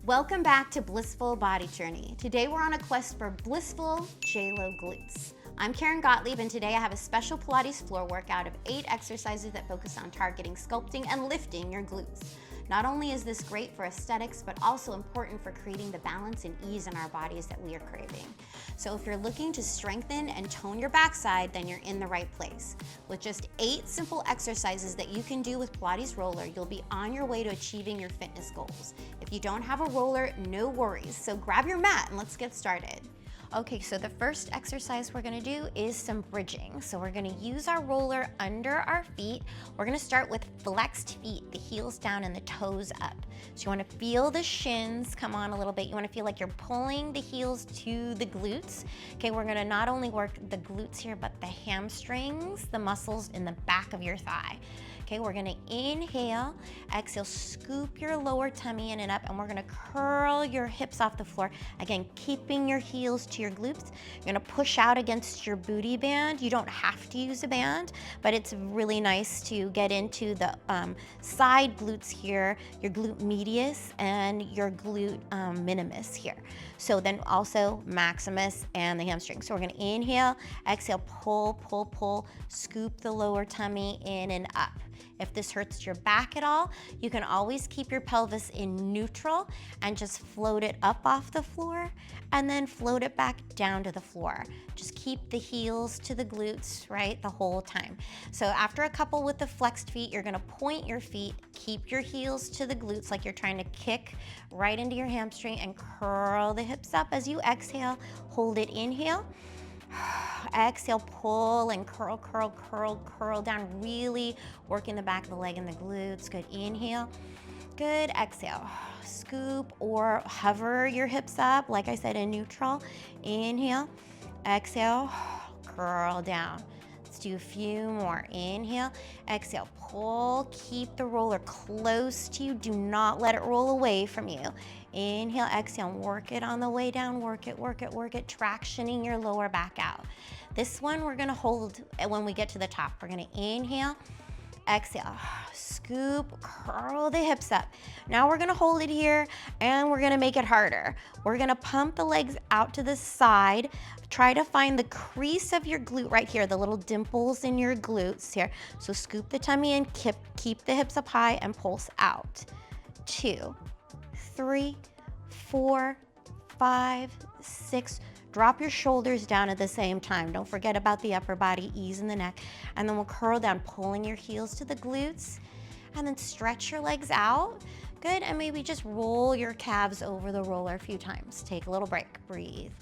Welcome back to Blissful Body Journey. Today we're on a quest for blissful J-Lo glutes. I'm Karen Gottlieb, and today I have a special Pilates floor workout of 8 exercises that focus on targeting, sculpting, and lifting your glutes. Not only is this great for aesthetics, but also important for creating the balance and ease in our bodies that we are craving. So if you're looking to strengthen and tone your backside, then you're in the right place. With just 8 simple exercises that you can do with Pilates roller, you'll be on your way to achieving your fitness goals. If you don't have a roller, no worries. So grab your mat and let's get started. Okay, so the first exercise we're gonna do is some bridging. So we're gonna use our roller under our feet. We're gonna start with flexed feet, the heels down and the toes up. So you wanna feel the shins come on a little bit. You wanna feel like you're pulling the heels to the glutes. Okay, we're gonna not only work the glutes here, but the hamstrings, the muscles in the back of your thigh. Okay, we're gonna inhale, exhale, scoop your lower tummy in and up, and we're gonna curl your hips off the floor. Again, keeping your heels to your glutes. You're gonna push out against your booty band. You don't have to use a band, but it's really nice to get into the side glutes here, your glute medius and your glute minimus here. So then also maximus and the hamstring. So we're gonna inhale, exhale, pull, pull, pull, scoop the lower tummy in and up. If this hurts your back at all, you can always keep your pelvis in neutral and just float it up off the floor and then float it back down to the floor. Just keep the heels to the glutes, right, the whole time. So after a couple with the flexed feet, you're gonna point your feet, keep your heels to the glutes like you're trying to kick right into your hamstring, and curl the hips up as you exhale. Hold it, inhale. Exhale, pull and curl, curl, curl, curl down, really working the back of the leg and the glutes. Good, inhale. Good, exhale. Scoop or hover your hips up, like I said, in neutral. Inhale, exhale, curl down. Let's do a few more. Inhale, exhale, pull, keep the roller close to you. Do not let it roll away from you. Inhale, exhale, work it on the way down. Work it, work it, work it, tractioning your lower back out. This one we're gonna hold when we get to the top. We're gonna inhale, exhale, scoop, curl the hips up. Now we're gonna hold it here and we're gonna make it harder. We're gonna pump the legs out to the side. Try to find the crease of your glute right here, the little dimples in your glutes here. So scoop the tummy in, keep the hips up high and pulse out. 2, 3, 4, 5, 6. Drop your shoulders down at the same time. Don't forget about the upper body, ease in the neck. And then we'll curl down, pulling your heels to the glutes. And then stretch your legs out. Good, and maybe just roll your calves over the roller a few times. Take a little break, breathe.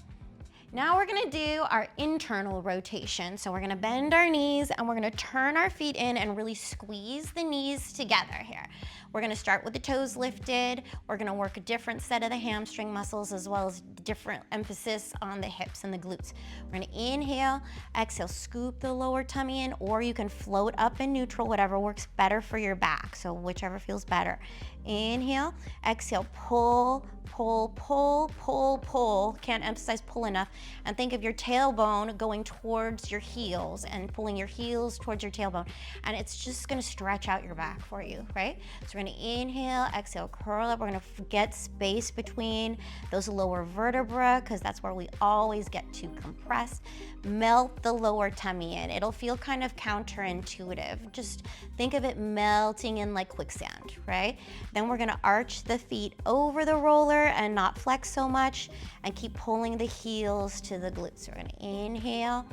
Now we're gonna do our internal rotation. So we're gonna bend our knees and we're gonna turn our feet in and really squeeze the knees together here. We're gonna start with the toes lifted. We're gonna work a different set of the hamstring muscles as well as different emphasis on the hips and the glutes. We're gonna inhale, exhale, scoop the lower tummy in, or you can float up in neutral, whatever works better for your back. So whichever feels better. Inhale, exhale, pull, pull, pull, pull, pull. Can't emphasize pull enough. And think of your tailbone going towards your heels and pulling your heels towards your tailbone. And it's just gonna stretch out your back for you, right? So we're gonna inhale, exhale, curl up. We're gonna get space between those lower vertebrae because that's where we always get too compressed. Melt the lower tummy in. It'll feel kind of counterintuitive. Just think of it melting in like quicksand, right? Then we're gonna arch the feet over the roller and not flex so much and keep pulling the heels to the glutes. We're gonna inhale,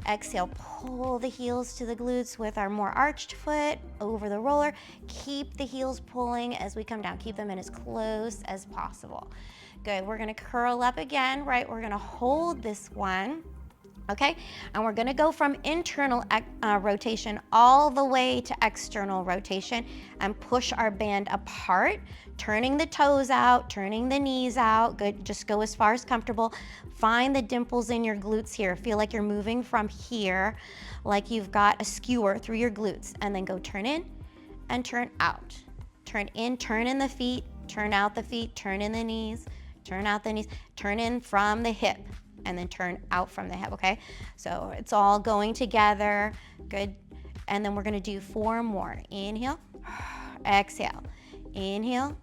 exhale, pull the heels to the glutes with our more arched foot over the roller. Keep the heels pulling as we come down. Keep them in as close as possible. Good, we're gonna curl up again, right? We're gonna hold this one. Okay, and we're gonna go from internal rotation all the way to external rotation and push our band apart, turning the toes out, turning the knees out. Good, just go as far as comfortable. Find the dimples in your glutes here. Feel like you're moving from here, like you've got a skewer through your glutes, and then go turn in and turn out. Turn in the feet, turn out the feet, turn in the knees, turn out the knees, turn in from the hip, and then turn out from the hip, okay? So it's all going together, good. And then we're gonna do 4 more. Inhale, exhale, inhale,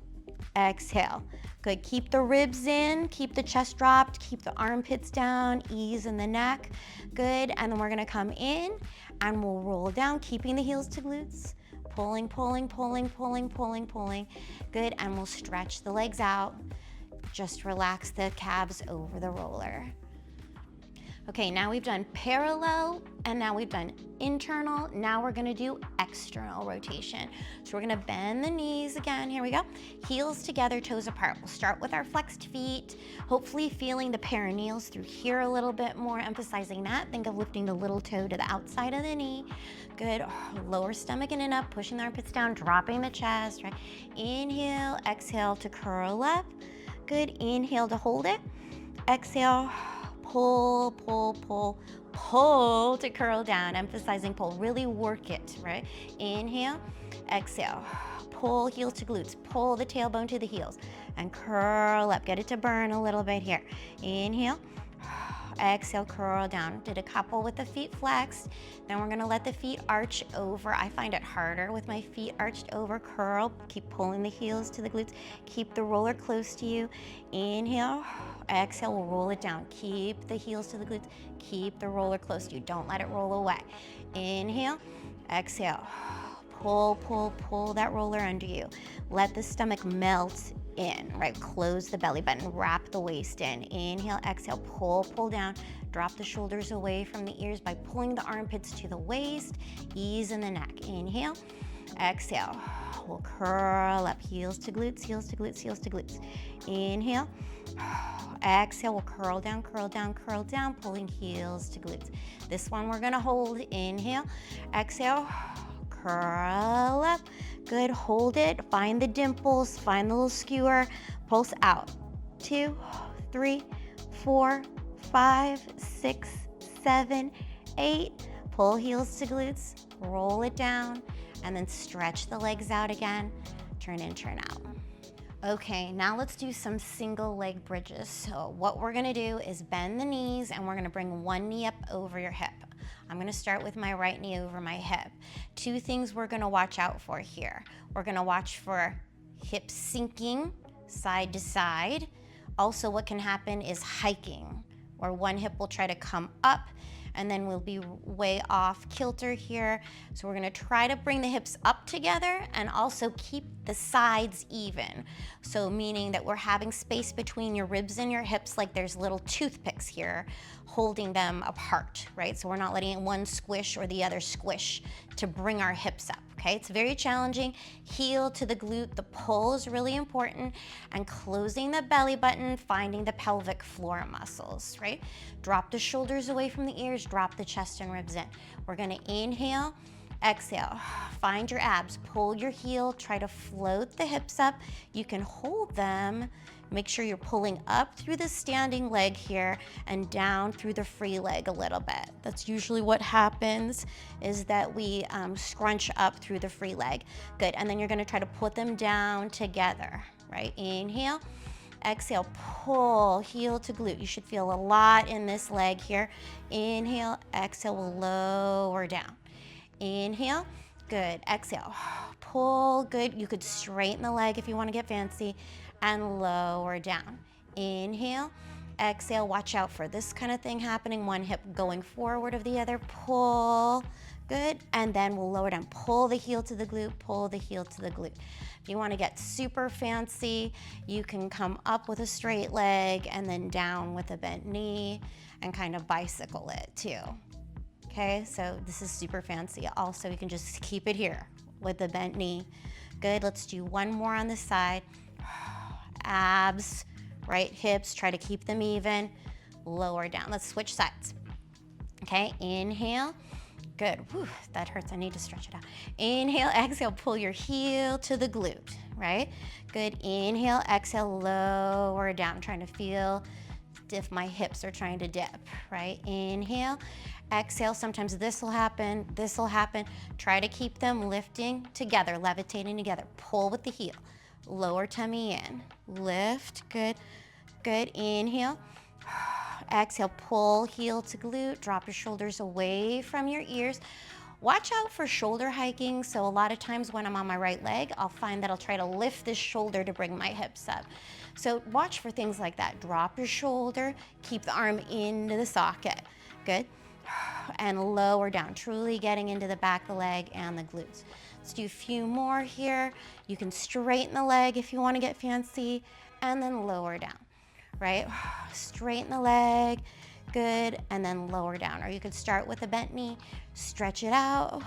exhale. Good, keep the ribs in, keep the chest dropped, keep the armpits down, ease in the neck. Good, and then we're gonna come in and we'll roll down, keeping the heels to glutes. Pulling, pulling, pulling, pulling, pulling, pulling. Good, and we'll stretch the legs out. Just relax the calves over the roller. Okay, now we've done parallel and now we've done internal. Now we're gonna do external rotation. So we're gonna bend the knees again. Here we go. Heels together, toes apart. We'll start with our flexed feet, hopefully feeling the perineals through here a little bit more, emphasizing that. Think of lifting the little toe to the outside of the knee. Good, lower stomach in and up, pushing the armpits down, dropping the chest, right? Inhale, exhale to curl up. Good, inhale to hold it. Exhale, pull, pull, pull, pull to curl down, emphasizing pull, really work it, right? Inhale, exhale, pull heels to glutes, pull the tailbone to the heels, and curl up, get it to burn a little bit here. Inhale, exhale, curl down. Did a couple with the feet flexed. Then we're gonna let the feet arch over. I find it harder with my feet arched over. Curl, keep pulling the heels to the glutes. Keep the roller close to you. Inhale, exhale, we'll roll it down. Keep the heels to the glutes. Keep the roller close to you. Don't let it roll away. Inhale, exhale. Pull, pull, pull that roller under you. Let the stomach melt in, right? Close the belly button, wrap the waist in. Inhale, exhale, pull, pull down. Drop the shoulders away from the ears by pulling the armpits to the waist. Ease in the neck. Inhale, exhale. We'll curl up, heels to glutes, heels to glutes, heels to glutes. Inhale, exhale, we'll curl down, curl down, curl down, pulling heels to glutes. This one we're gonna hold. Inhale, exhale, curl up. Good, hold it, find the dimples, find the little skewer, pulse out. 2, 3, 4, 5, 6, 7, 8. Pull heels to glutes, roll it down, and then stretch the legs out again. Turn in, turn out. Okay, now let's do some single leg bridges. So what we're gonna do is bend the knees and we're gonna bring one knee up over your hip. I'm gonna start with my right knee over my hip. Two things we're gonna watch out for here. We're gonna watch for hips sinking side to side. Also, what can happen is hiking, where one hip will try to come up and then we'll be way off kilter here. So we're gonna try to bring the hips up together and also keep the sides even. So meaning that we're having space between your ribs and your hips, like there's little toothpicks here holding them apart, right? So we're not letting one squish or the other squish to bring our hips up, okay? It's very challenging. Heel to the glute, the pull is really important, and closing the belly button, finding the pelvic floor muscles, right? Drop the shoulders away from the ears, drop the chest and ribs in. We're gonna inhale, exhale, find your abs, pull your heel, try to float the hips up. You can hold them. Make sure you're pulling up through the standing leg here and down through the free leg a little bit. That's usually what happens, is that we scrunch up through the free leg. Good, and then you're gonna try to put them down together, right? Inhale, exhale, pull, heel to glute. You should feel a lot in this leg here. Inhale, exhale, we'll lower down. Inhale, good, exhale, pull, good. You could straighten the leg if you wanna get fancy, and lower down. Inhale, exhale, watch out for this kind of thing happening, one hip going forward of the other, pull, good, and then we'll lower down, pull the heel to the glute, pull the heel to the glute. If you wanna get super fancy, you can come up with a straight leg and then down with a bent knee and kind of bicycle it too. Okay, so this is super fancy. Also, you can just keep it here with the bent knee. Good, let's do one more on this side. Abs, right, hips, try to keep them even. Lower down, let's switch sides. Okay, inhale, good, whew, that hurts, I need to stretch it out. Inhale, exhale, pull your heel to the glute, right? Good, inhale, exhale, lower down, trying to feel if my hips are trying to dip, right? Inhale, exhale, sometimes this will happen, Try to keep them lifting together, levitating together. Pull with the heel, lower tummy in, lift, good, good, inhale, exhale, pull heel to glute, drop your shoulders away from your ears. Watch out for shoulder hiking. So a lot of times when I'm on my right leg, I'll find that I'll try to lift this shoulder to bring my hips up. So watch for things like that. Drop your shoulder, keep the arm into the socket. Good. And lower down, truly getting into the back of the leg and the glutes. Let's do a few more here. You can straighten the leg if you want to get fancy, and then lower down, right? Straighten the leg, good, and then lower down. Or you could start with a bent knee, stretch it out,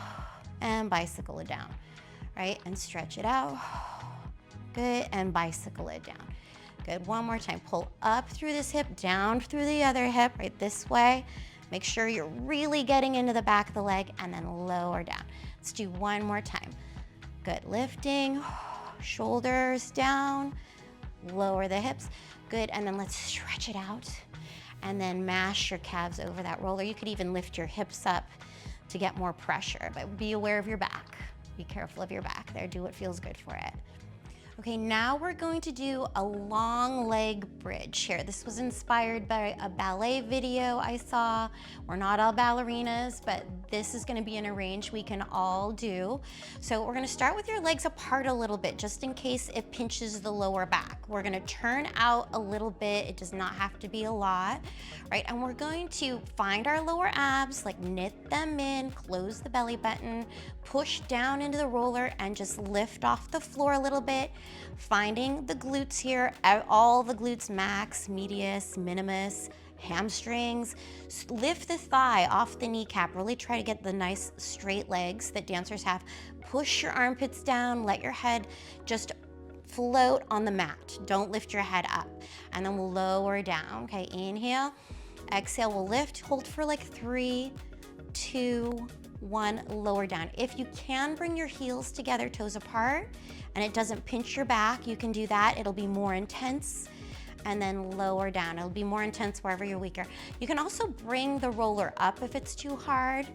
and bicycle it down, right? And stretch it out, good, and bicycle it down. Good, one more time. Pull up through this hip, down through the other hip, right this way. Make sure you're really getting into the back of the leg, and then lower down. Let's do one more time. Good, lifting, shoulders down, lower the hips. Good, and then let's stretch it out, and then mash your calves over that roller. You could even lift your hips up to get more pressure, but be aware of your back. Be careful of your back there. Do what feels good for it. Okay, now we're going to do a long leg bridge here. This was inspired by a ballet video I saw. We're not all ballerinas, but this is gonna be in a range we can all do. So we're gonna start with your legs apart a little bit, just in case it pinches the lower back. We're gonna turn out a little bit. It does not have to be a lot, right? And we're going to find our lower abs, like knit them in, close the belly button, push down into the roller, and just lift off the floor a little bit. Finding the glutes here, all the glutes, max, medius, minimus, hamstrings. Lift the thigh off the kneecap. Really try to get the nice straight legs that dancers have. Push your armpits down, let your head just float on the mat. Don't lift your head up. And then we'll lower down, okay? Inhale, exhale, we'll lift, hold for like 3, 2, 1, lower down. If you can bring your heels together, toes apart, and it doesn't pinch your back, you can do that. It'll be more intense. And then lower down. It'll be more intense wherever you're weaker. You can also bring the roller up if it's too hard,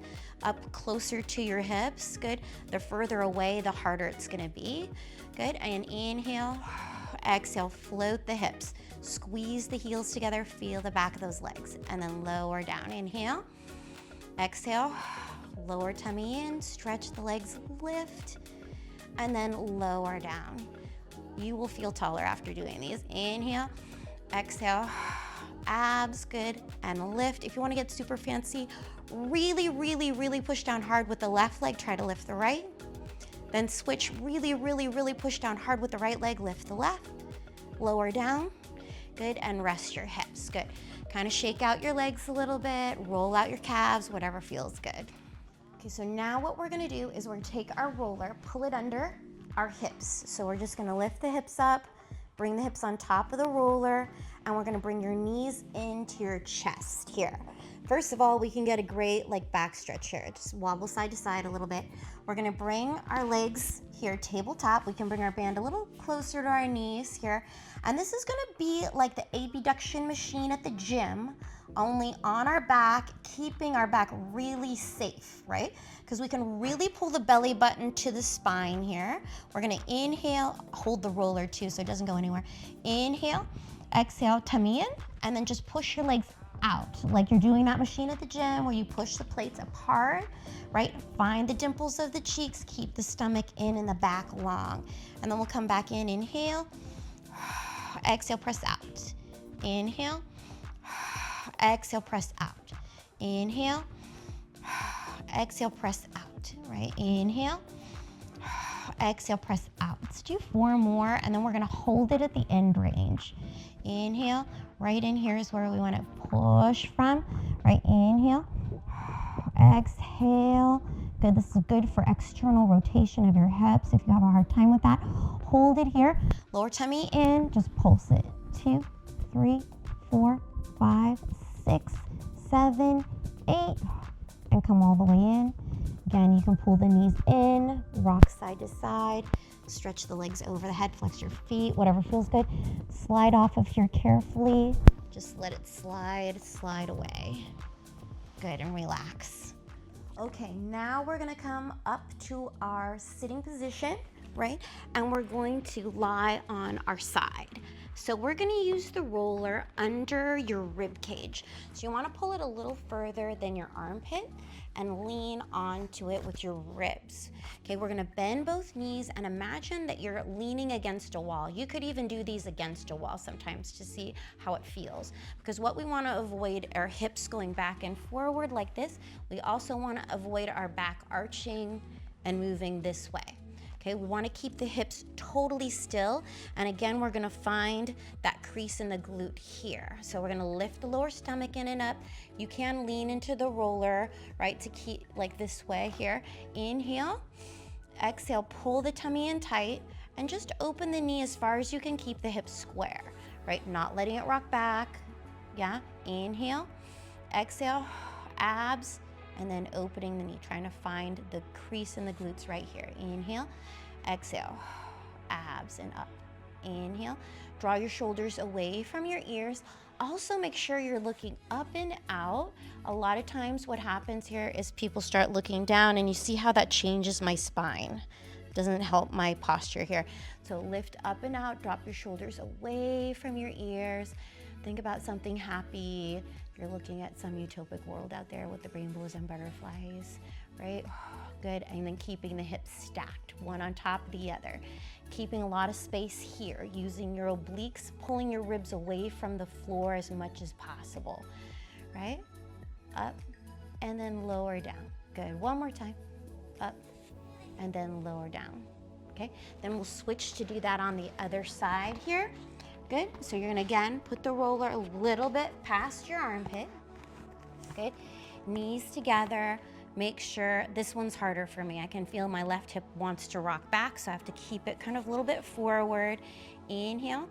up closer to your hips. Good. The further away, the harder it's gonna be. Good. And inhale, exhale, float the hips. Squeeze the heels together, feel the back of those legs. And then lower down. Inhale, exhale, lower tummy in, stretch the legs, lift, and then lower down. You will feel taller after doing these. Inhale, exhale, abs, good, and lift. If you want to get super fancy, really, really, really push down hard with the left leg, try to lift the right. Then switch, really, really, really push down hard with the right leg, lift the left, lower down, good, and rest your hips, good. Kind of shake out your legs a little bit, roll out your calves, whatever feels good. Okay, so now what we're gonna do is we're gonna take our roller, pull it under our hips. So we're just gonna lift the hips up, bring the hips on top of the roller, and we're gonna bring your knees into your chest here. First of all, we can get a great like back stretch here. Just wobble side to side a little bit. We're gonna bring our legs here, tabletop. We can bring our band a little closer to our knees here. And this is gonna be like the abduction machine at the gym, only on our back, keeping our back really safe, right? Because we can really pull the belly button to the spine here. We're gonna inhale, hold the roller too so it doesn't go anywhere. Inhale, exhale, tummy in, and then just push your legs out, like you're doing that machine at the gym where you push the plates apart, right? Find the dimples of the cheeks, keep the stomach in and the back long. And then we'll come back in, inhale, exhale, press out. Inhale, exhale, press out. Inhale, exhale, press out, right? Inhale, exhale, press out. Let's do 4 more, and then we're gonna hold it at the end range. Inhale, right in here is where we wanna push from, right? Inhale, exhale. Good, this is good for external rotation of your hips if you have a hard time with that. Hold it here, lower tummy in, just pulse it. 2, 3, 4, 5, 6, 7, 8, and come all the way in. Again, you can pull the knees in, rock side to side, stretch the legs over the head, flex your feet, whatever feels good. Slide off of here carefully. Just let it slide away. Good, and relax. Okay, now we're gonna come up to our sitting position, right? And we're going to lie on our side. So we're gonna use the roller under your rib cage. So you wanna pull it a little further than your armpit and lean onto it with your ribs. Okay, we're gonna bend both knees and imagine that you're leaning against a wall. You could even do these against a wall sometimes to see how it feels. Because what we wanna avoid are hips going back and forward like this. We also wanna avoid our back arching and moving this way. Okay, we wanna keep the hips totally still. And again, we're gonna find that crease in the glute here. So we're gonna lift the lower stomach in and up. You can lean into the roller, right, to keep like this way here. Inhale, exhale, pull the tummy in tight, and just open the knee as far as you can keep the hips square, right? Not letting it rock back, yeah? Inhale, exhale, abs, and then opening the knee, trying to find the crease in the glutes right here. Inhale, exhale, abs and up. Inhale, draw your shoulders away from your ears. Also make sure you're looking up and out. A lot of times what happens here is people start looking down and you see how that changes my spine. Doesn't help my posture here. So lift up and out, drop your shoulders away from your ears. Think about something happy. You're looking at some utopic world out there with the rainbows and butterflies, right? Good, and then keeping the hips stacked, one on top of the other. Keeping a lot of space here, using your obliques, pulling your ribs away from the floor as much as possible, right? Up, and then lower down. Good, one more time. Up, and then lower down, okay? Then we'll switch to do that on the other side here. Good, so you're gonna again put the roller a little bit past your armpit. Good, knees together. Make sure, this one's harder for me. I can feel my left hip wants to rock back, so I have to keep it kind of a little bit forward. Inhale,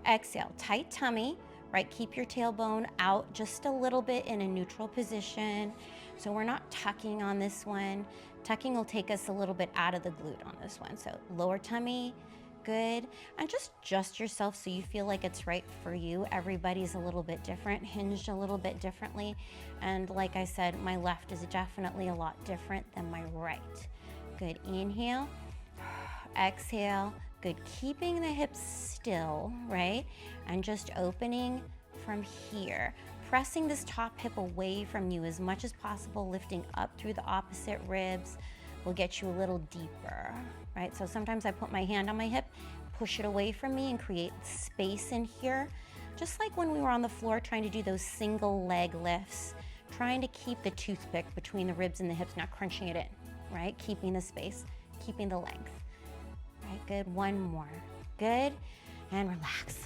exhale, tight tummy, right? Keep your tailbone out just a little bit in a neutral position. So we're not tucking on this one. Tucking will take us a little bit out of the glute on this one. So lower tummy, good. And just adjust yourself so you feel like it's right for you. Everybody's a little bit different, hinged a little bit differently. And like I said, my left is definitely a lot different than my right. Good, inhale, exhale, good. Keeping the hips still, right? And just opening from here. Pressing this top hip away from you as much as possible, lifting up through the opposite ribs will get you a little deeper, right? So sometimes I put my hand on my hip, push it away from me and create space in here. Just like when we were on the floor trying to do those single leg lifts, trying to keep the toothpick between the ribs and the hips, not crunching it in, right? Keeping the space, keeping the length. Right, good, one more. Good, and relax.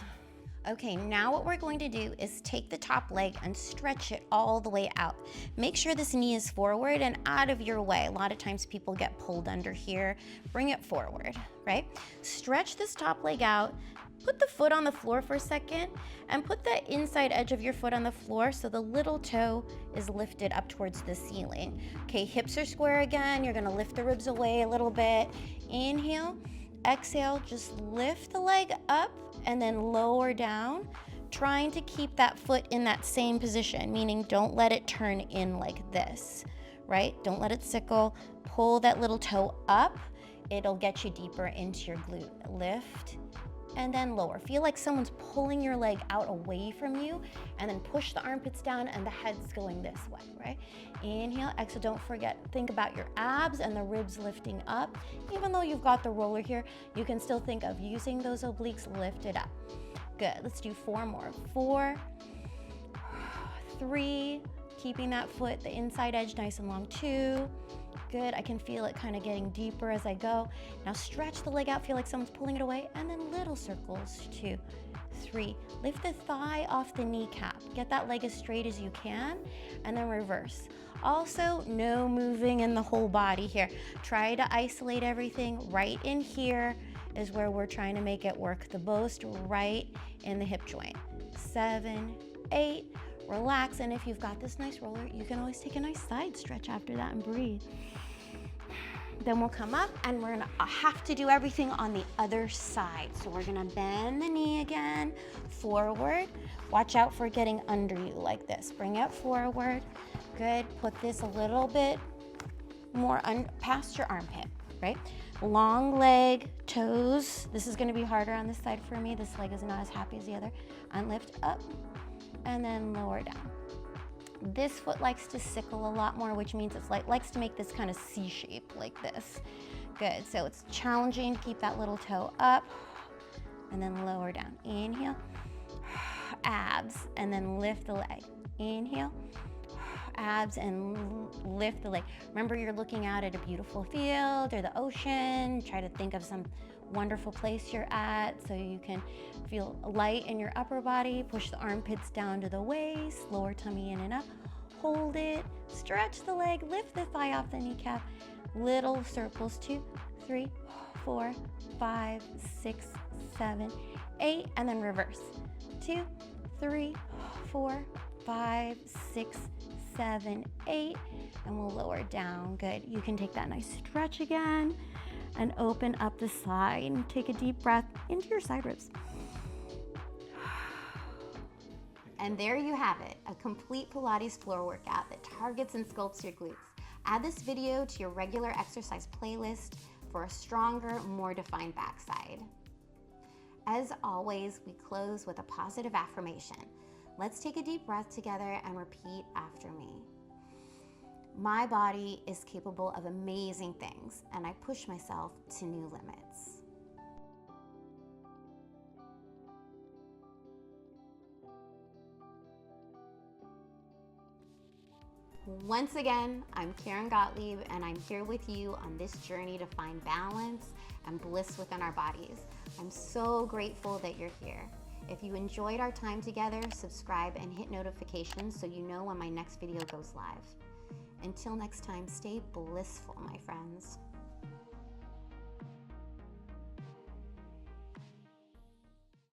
Okay, now what we're going to do is take the top leg and stretch it all the way out. Make sure this knee is forward and out of your way. A lot of times people get pulled under here. Bring it forward, right? Stretch this top leg out. Put the foot on the floor for a second and put the inside edge of your foot on the floor so the little toe is lifted up towards the ceiling. Okay, hips are square again. You're gonna lift the ribs away a little bit. Inhale, exhale, just lift the leg up and then lower down, trying to keep that foot in that same position, meaning don't let it turn in like this, right? Don't let it sickle. Pull that little toe up. It'll get you deeper into your glute. Lift and then lower. Feel like someone's pulling your leg out away from you, and then push the armpits down and the head's going this way, right? Inhale, exhale, don't forget, think about your abs and the ribs lifting up. Even though you've got the roller here, you can still think of using those obliques lifted up. Good, let's do 4 more. 4, 3, keeping that foot, the inside edge nice and long. 2, good, I can feel it kind of getting deeper as I go. Now stretch the leg out, feel like someone's pulling it away, and then little circles. 2, 3, lift the thigh off the kneecap. Get that leg as straight as you can, and then reverse. Also, no moving in the whole body here. Try to isolate everything. Right in here is where we're trying to make it work the most, right in the hip joint. 7, 8, relax, and if you've got this nice roller, you can always take a nice side stretch after that and breathe. Then we'll come up and we're gonna have to do everything on the other side. So we're gonna bend the knee again, forward. Watch out for getting under you like this. Bring it forward, good. Put this a little bit more past your armpit. right? Long leg, toes. This is gonna be harder on this side for me. This leg is not as happy as the other. And lift up, and then lower down. This foot likes to sickle a lot more, which means it's likes to make this kind of C shape like this. Good, so it's challenging to keep that little toe up, and then lower down. Inhale, abs, and then lift the leg. Inhale, abs, and lift the leg. Remember, you're looking out at a beautiful field or the ocean. Try to think of some wonderful place you're at so you can feel light in your upper body. Push the armpits down to the waist, lower tummy in and up. Hold it, stretch the leg, lift the thigh off the kneecap. Little circles, 2, 3, 4, 5, 6, 7, 8, and then reverse. 2, 3, 4, 5, 6, 7, 8, and we'll lower down. Good. You can take that nice stretch again and open up the side. Take a deep breath into your side ribs. And there you have it, a complete Pilates floor workout that targets and sculpts your glutes. Add this video to your regular exercise playlist for a stronger, more defined backside. As always, we close with a positive affirmation. Let's take a deep breath together and repeat after me. My body is capable of amazing things, and I push myself to new limits. Once again, I'm Karen Gottlieb, and I'm here with you on this journey to find balance and bliss within our bodies. I'm so grateful that you're here. If you enjoyed our time together, subscribe and hit notifications so you know when my next video goes live. Until next time, stay blissful, my friends.